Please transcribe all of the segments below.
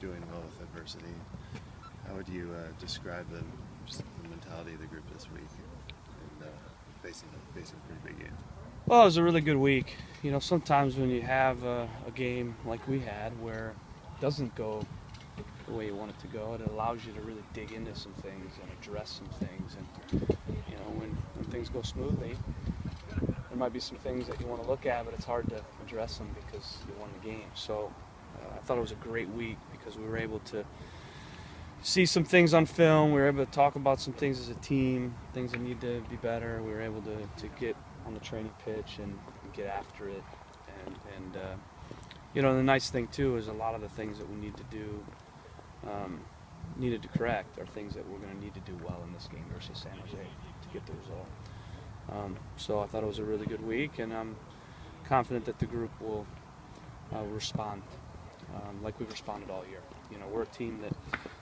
doing well with adversity. How would you describe just the mentality of the group this week and facing a pretty big game? Well, it was a really good week. You know, sometimes when you have a game like we had where it doesn't go the way you want it to go, it allows you to really dig into some things and address some things. And, you know, when things go smoothly, there might be some things that you want to look at, but it's hard to address them because you won the game. So I thought it was a great week because we were able to see some things on film. We were able to talk about some things as a team, things that need to be better. We were able to get on the training pitch and get after it. And you know, the nice thing too is a lot of the things that we need to do, needed to correct, are things that we're going to need to do well in this game versus San Jose to get the result. So I thought it was a really good week, and I'm confident that the group will respond like we've responded all year. You know, we're a team that,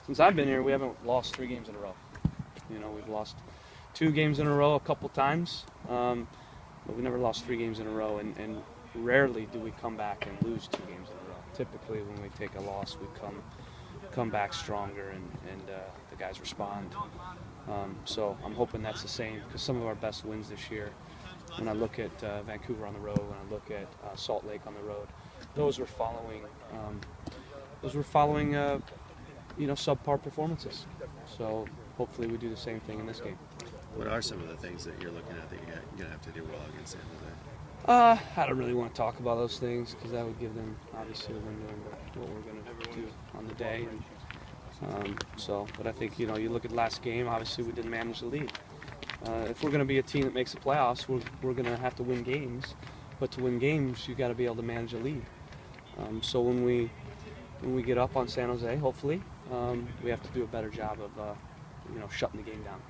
since I've been here, we haven't lost 3 games in a row. You know, we've lost 2 games in a row a couple times, but we never lost 3 games in a row, and rarely do we come back and lose 2 games in a row. Typically, when we take a loss, we come back stronger, and the guys respond. So I'm hoping that's the same, because some of our best wins this year, when I look at Vancouver on the road, when I look at Salt Lake on the road, those were following you know, subpar performances. So hopefully we do the same thing in this game. What are some of the things that you're looking at that you're going to have to do well against San Jose? I don't really want to talk about those things because that would give them obviously a window into what we're going to do on the day. And, but I think, you know, you look at last game, obviously we didn't manage the lead. If we're going to be a team that makes the playoffs, we're going to have to win games. But to win games, you got to be able to manage a lead. So when we get up on San Jose, hopefully, we have to do a better job of you know, shutting the game down.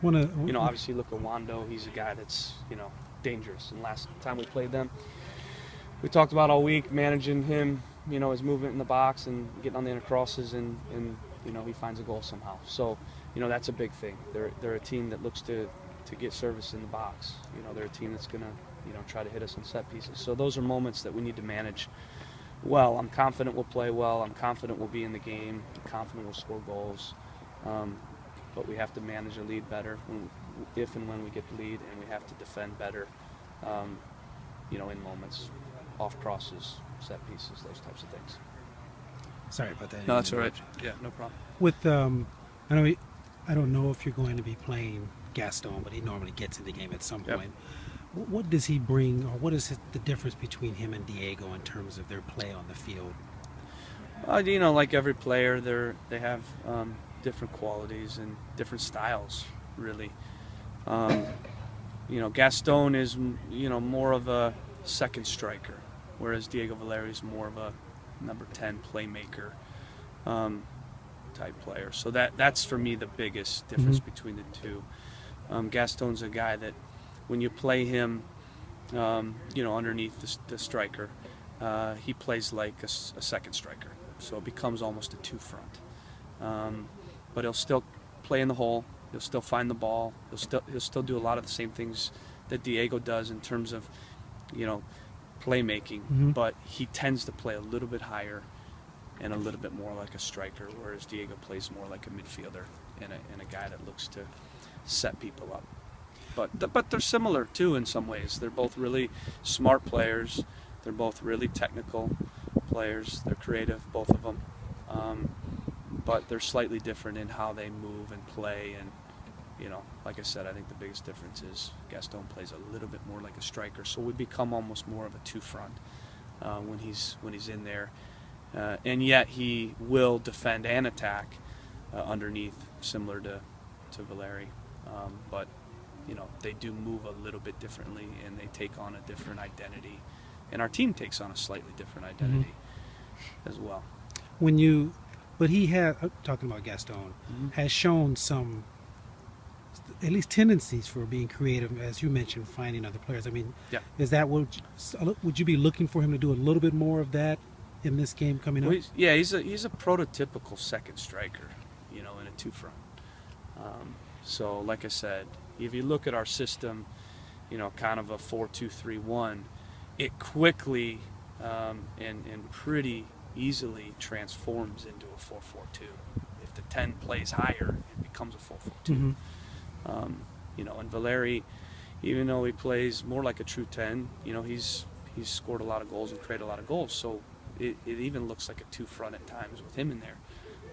You know, obviously look at Wando. He's a guy that's, you know, dangerous. And last time we played them, we talked about all week managing him, you know, his movement in the box and getting on the inner crosses, and you know, he finds a goal somehow. So, you know, that's a big thing. They're a team that looks to get service in the box. You know, they're a team that's going to, you know, try to hit us on set pieces. So those are moments that we need to manage well. I'm confident we'll play well. I'm confident we'll be in the game. I'm confident we'll score goals. But we have to manage a lead better if and when we get the lead, and we have to defend better, you know, in moments, off crosses, set pieces, those types of things. Sorry about that. No, that's all right. Yeah, no problem. With I don't know if you're going to be playing Gaston, but he normally gets in the game at some point. What does he bring, or what is the difference between him and Diego in terms of their play on the field? You know, like every player, they have different qualities and different styles, really. You know, Gaston is, you know, more of a second striker, whereas Diego Valeri is more of a number 10 playmaker type player. So that's for me the biggest difference between the two. Gaston's a guy that when you play him, you know, underneath the striker, he plays like a second striker. So it becomes almost a 2-front. But he'll still play in the hole. He'll still find the ball. He'll still do a lot of the same things that Diego does in terms of, you know, playmaking. But he tends to play a little bit higher and a little bit more like a striker, whereas Diego plays more like a midfielder and a guy that looks to set people up. But they're similar too in some ways. They're both really smart players. They're both really technical players. They're creative, both of them. But they're slightly different in how they move and play. And, you know, like I said, I think the biggest difference is Gaston plays a little bit more like a striker. So we become almost more of a 2-front when he's in there. And yet he will defend and attack underneath, similar to Valeri. But, you know, they do move a little bit differently, and they take on a different identity. And our team takes on a slightly different identity as well. But he has, talking about Gaston, has shown some, at least tendencies for being creative, as you mentioned, finding other players. I mean, is that would you be looking for him to do a little bit more of that in this game coming up? Well, he's a prototypical second striker, you know, in a 2-front. So, like I said, if you look at our system, you know, kind of a 4-2-3-1, it quickly and pretty easily transforms into a 4-4-2. If the 10 plays higher, it becomes a 4-4-2. Mm-hmm. You know, and Valeri, even though he plays more like a true 10, you know, he's scored a lot of goals and created a lot of goals. So it even looks like a 2-front at times with him in there.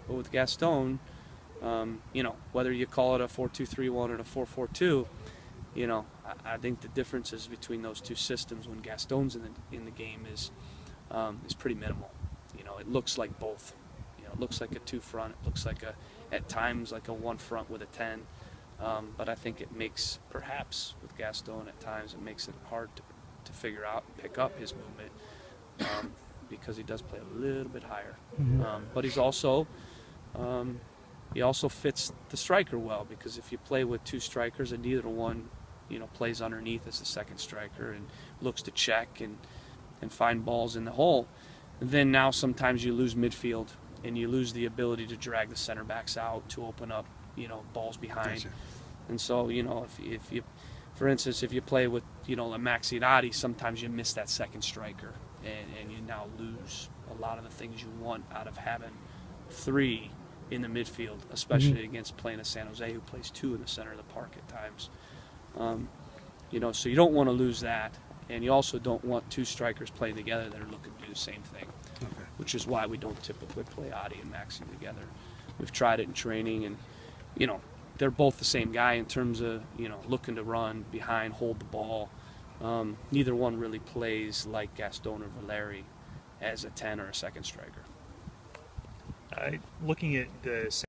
But with Gaston, you know, whether you call it a 4-2-3-1 or a 4-4-2, you know, I think the differences between those two systems when Gaston's in the game is pretty minimal. You know, it looks like both. You know, it looks like a 2-front. It looks like at times like a 1-front with a 10. But I think it makes, perhaps with Gaston at times, it makes it hard to figure out, pick up his movement, because he does play a little bit higher. Mm-hmm. But he's also, he also fits the striker well, because if you play with two strikers and neither one, you know, plays underneath as the second striker and looks to check and find balls in the hole, then now sometimes you lose midfield and you lose the ability to drag the center backs out to open up, you know, balls behind. Gotcha. And so, you know, if you, for instance, if you play with, you know, a Maxirati, sometimes you miss that second striker and you now lose a lot of the things you want out of having three in the midfield, especially against playing a San Jose who plays two in the center of the park at times. You know, so you don't want to lose that, and you also don't want two strikers playing together that are looking to do the same thing, which is why we don't typically play Adi and Maxi together. We've tried it in training, and, you know, they're both the same guy in terms of, you know, looking to run behind, hold the ball. Neither one really plays like Gaston or Valeri as a 10 or a second striker. Looking at the